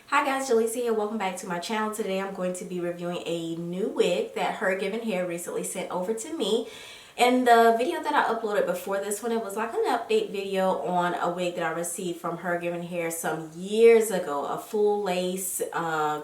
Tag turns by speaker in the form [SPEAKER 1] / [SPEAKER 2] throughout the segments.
[SPEAKER 1] Hi guys, Jaleesa here. Welcome back to my channel. Today I'm going to be reviewing a new wig that HerGivenHair recently sent over to me. And the video that I uploaded before this one, it was like an update video on a wig that I received from HerGivenHair some years ago. A full lace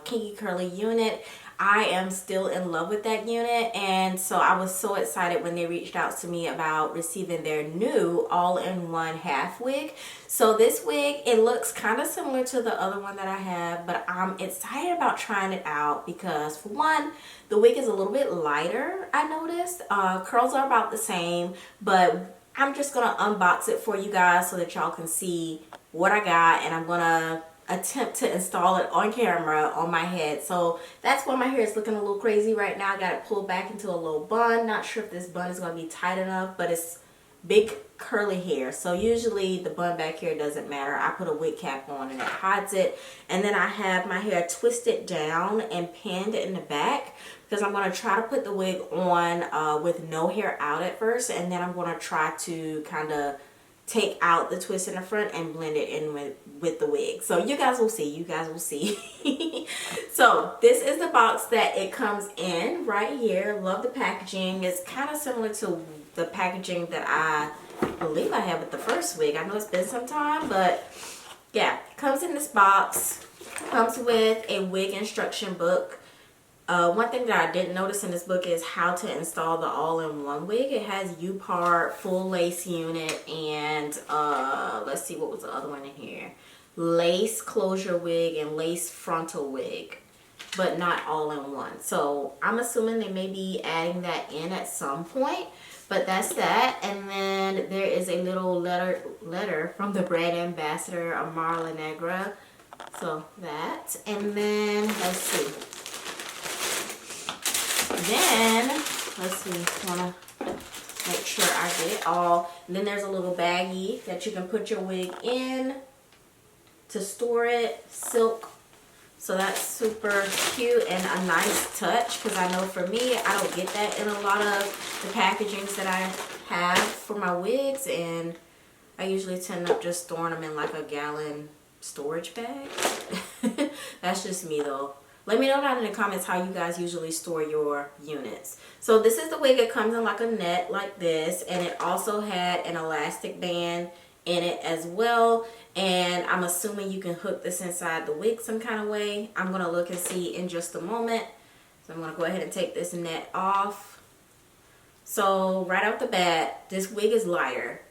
[SPEAKER 1] kinky curly unit. I am still in love with that unit, and so I was so excited when they reached out to me about receiving their new all-in-one half wig. So this wig, it looks kind of similar to the other one that I have, but I'm excited about trying it out because, for one, the wig is a little bit lighter, I noticed. Curls are about the same, but I'm just going to unbox it for you guys so that y'all can see what I got, and I'm going to attempt to install it on camera on my head. So that's why my hair is looking a little crazy right now. I got it pulled back into a little bun. Not sure if this bun is going to be tight enough, but it's big curly hair, so usually the bun back here doesn't matter. I put a wig cap on and it hides it, and then I have my hair twisted down and pinned in the back because I'm going to try to put the wig on with no hair out at first, and then I'm going to try to kind of take out the twist in the front and blend it in with the wig. So you guys will see. So this is the box that it comes in right here. Love the packaging. It's kind of similar to the packaging that I believe I had with the first wig. I know it's been some time, but yeah, comes in this box. Comes with a wig instruction book. One thing that I didn't notice in this book is how to install the all-in-one wig. It has U-part, full lace unit, and let's see, what was the other one in here? Lace closure wig and lace frontal wig, but not all in one. So I'm assuming they may be adding that in at some point, but that's that. And then there is a little letter from the brand ambassador, Amara Negra. So that, and then let's see. Then, let's see, want to make sure I get it all. And then there's a little baggie that you can put your wig in to store it, silk. So that's super cute and a nice touch, because I know for me, I don't get that in a lot of the packagings that I have for my wigs, and I usually tend up just storing them in like a gallon storage bag. That's just me though. Let me know down in the comments how you guys usually store your units. So this is the wig. It comes in like a net like this, and it also had an elastic band in it as well. And I'm assuming you can hook this inside the wig some kind of way. I'm going to look and see in just a moment. So I'm going to go ahead and take this net off. So right off the bat, this wig is lighter.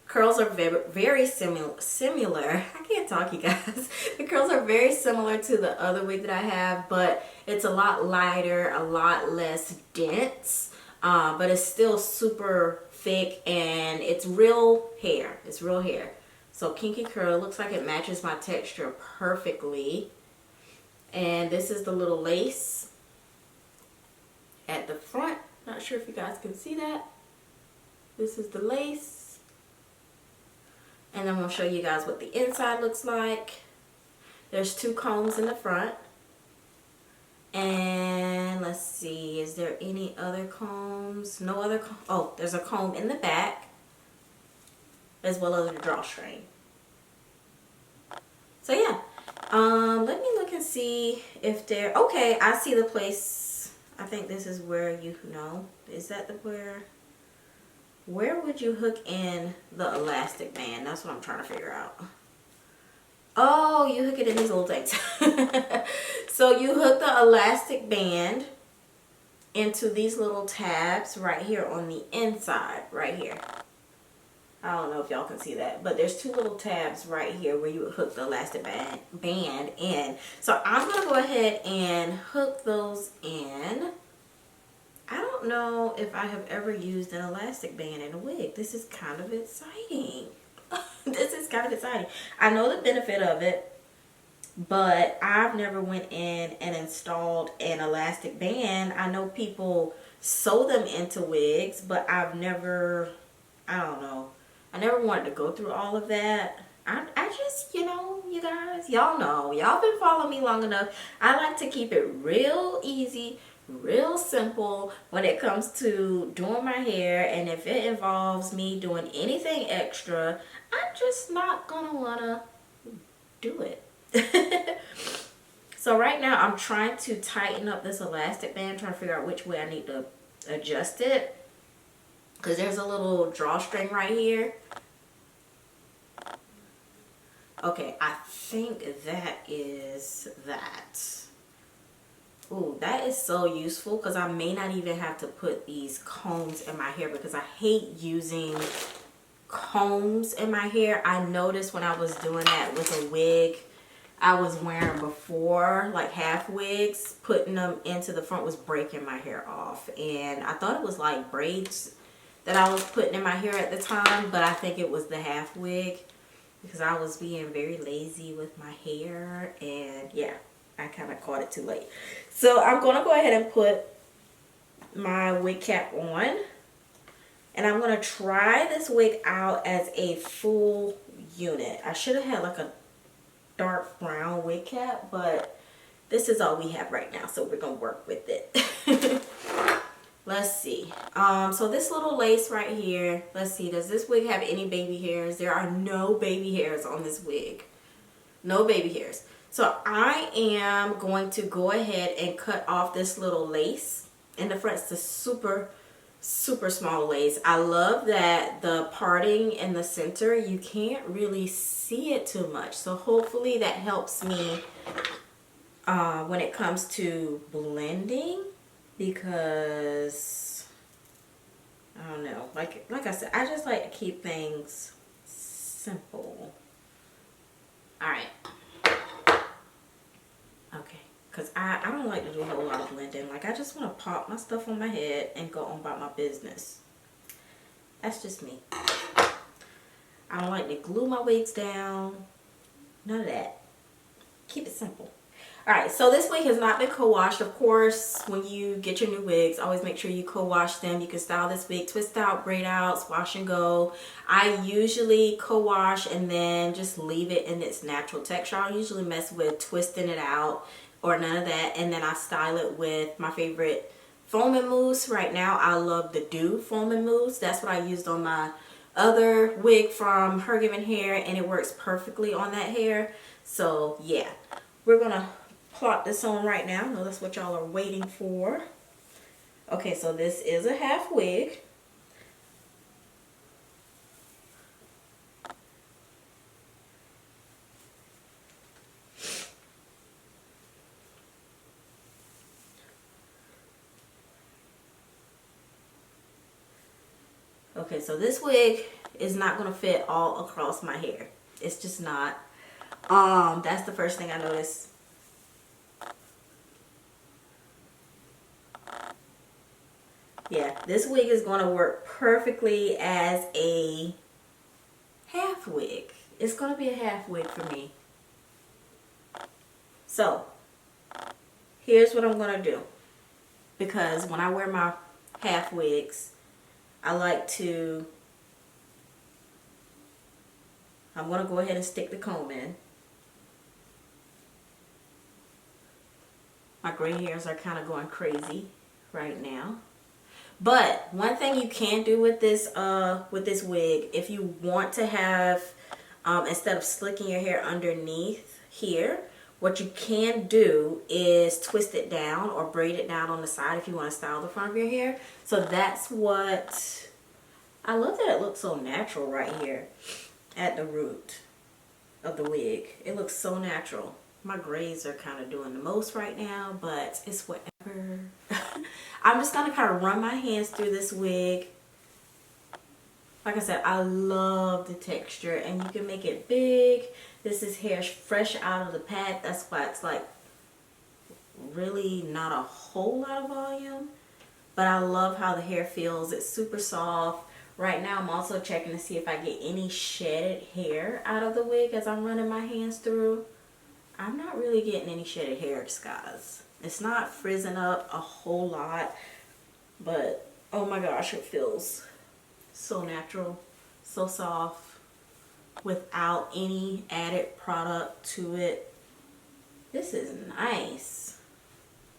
[SPEAKER 1] Curls are very similar. I can't talk, you guys. The curls are very similar to the other wig that I have, but it's a lot lighter, a lot less dense, but it's still super thick, and it's real hair. It's real hair. So kinky curl. Looks like it matches my texture perfectly. And this is the little lace at the front. Not sure if you guys can see that. This is the lace. And I'm going to show you guys what the inside looks like. There's two combs in the front. And let's see, is there any other combs? No other oh, there's a comb in the back, as well as a drawstring. So yeah, let me look and see if there, okay, I see the place. I think this is where is that the where would you hook in the elastic band? That's what I'm trying to figure out. Oh, you hook it in these little things. So you hook the elastic band into these little tabs right here on the inside, right here. I don't know if y'all can see that, but there's two little tabs right here where you would hook the elastic band in. So I'm going to go ahead and hook those in. I don't know if I have ever used an elastic band in a wig. This is kind of exciting. This is kind of exciting. I know the benefit of it, but I've never went in and installed an elastic band. I know people sew them into wigs, but I've never, I don't know. I never wanted to go through all of that. I just, you guys, y'all know. Y'all been following me long enough. I like to keep it real easy, real simple when it comes to doing my hair, and if it involves me doing anything extra, I'm just not gonna wanna do it. So right now I'm trying to tighten up this elastic band, trying to figure out which way I need to adjust it. Because there's a little drawstring right here. Okay, I think that is that. Ooh, that is so useful because I may not even have to put these combs in my hair because I hate using combs in my hair. I noticed when I was doing that with a wig I was wearing before, like half wigs, putting them into the front was breaking my hair off. And I thought it was like braids that I was putting in my hair at the time, but I think it was the half wig because I was being very lazy with my hair. And yeah, I kind of caught it too late. So I'm going to go ahead and put my wig cap on. And I'm going to try this wig out as a full unit. I should have had like a dark brown wig cap, but this is all we have right now. So we're going to work with it. Let's see. So this little lace right here. Let's see. Does this wig have any baby hairs? There are no baby hairs on this wig. No baby hairs. So I am going to go ahead and cut off this little lace in the front. It's a super small lace. I love that the parting in the center, you can't really see it too much. So hopefully that helps me when it comes to blending, because I don't know, like I said, I just like to keep things simple. All right. Okay, because I don't like to do a whole lot of blending. Like, I just want to pop my stuff on my head and go on about my business. That's just me. I don't like to glue my wigs down. None of that. Keep it simple. Alright, so this wig has not been co-washed. Of course, when you get your new wigs, always make sure you co-wash them. You can style this wig, twist out, braid out, wash and go. I usually co-wash and then just leave it in its natural texture. I don't usually mess with twisting it out or none of that. And then I style it with my favorite foam and mousse. Right now, I love the Dew foam and mousse. That's what I used on my other wig from HerGivenHair, and it works perfectly on that hair. So, yeah. We're going to plot this on right now. I know that's what y'all are waiting for. Okay, so this is a half wig. Okay, so this wig is not going to fit all across my hair. It's just not. That's the first thing I noticed. Yeah, this wig is going to work perfectly as a half wig. It's going to be a half wig for me. So, here's what I'm going to do. Because when I wear my half wigs, I like to, I'm going to go ahead and stick the comb in. My gray hairs are kind of going crazy right now. But one thing you can do with this wig, if you want to have, instead of slicking your hair underneath here, what you can do is twist it down or braid it down on the side if you want to style the front of your hair. So that's what, I love that it looks so natural right here at the root of the wig. It looks so natural. My grays are kind of doing the most right now, but it's whatever. I'm just going to kind of run my hands through this wig. Like I said, I love the texture, and you can make it big. This is hair fresh out of the pack. That's why it's like really not a whole lot of volume. But I love how the hair feels. It's super soft. Right now I'm also checking to see if I get any shedded hair out of the wig as I'm running my hands through. I'm not really getting any shedded hair, guys. It's not frizzing up a whole lot, but oh my gosh, it feels so natural, so soft, without any added product to it. This is nice.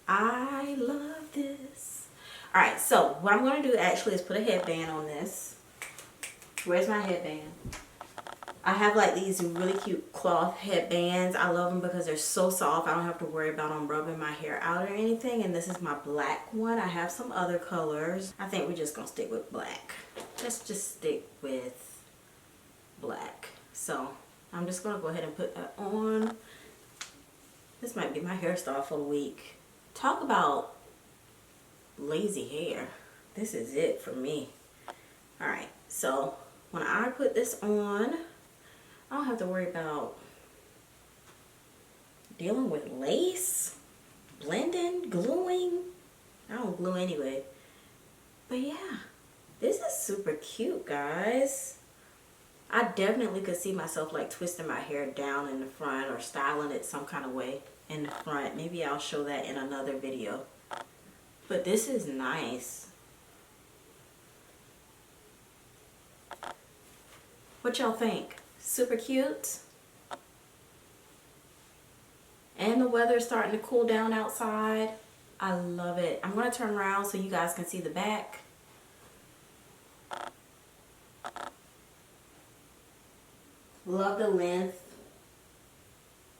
[SPEAKER 1] I love this. Alright, so what I'm going to do actually is put a headband on this. Where's my headband? I have like these really cute cloth headbands. I love them because they're so soft. I don't have to worry about them rubbing my hair out or anything. And this is my black one. I have some other colors. I think we're just going to stick with black. Let's just stick with black. So I'm just going to go ahead and put that on. This might be my hairstyle for the week. Talk about lazy hair. This is it for me. Alright, so when I put this on, I don't have to worry about dealing with lace, blending, gluing. I don't glue anyway. But yeah, this is super cute, guys. I definitely could see myself like twisting my hair down in the front or styling it some kind of way in the front. Maybe I'll show that in another video. But this is nice. What y'all think? Super cute? And the weather's starting to cool down outside. I love it. I'm going to turn around so you guys can see the back. Love the length.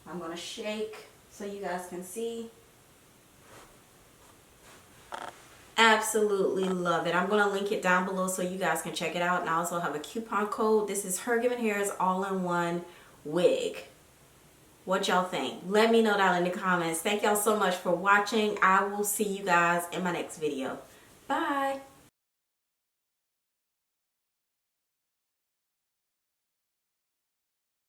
[SPEAKER 1] I'm going to shake so you guys can see. Absolutely love it. I'm going to link it down below so you guys can check it out. And I also have a coupon code. This is HerGivenHair's all-in-one wig. What y'all think? Let me know down in the comments. Thank y'all so much for watching. I will see you guys in my next video. Bye.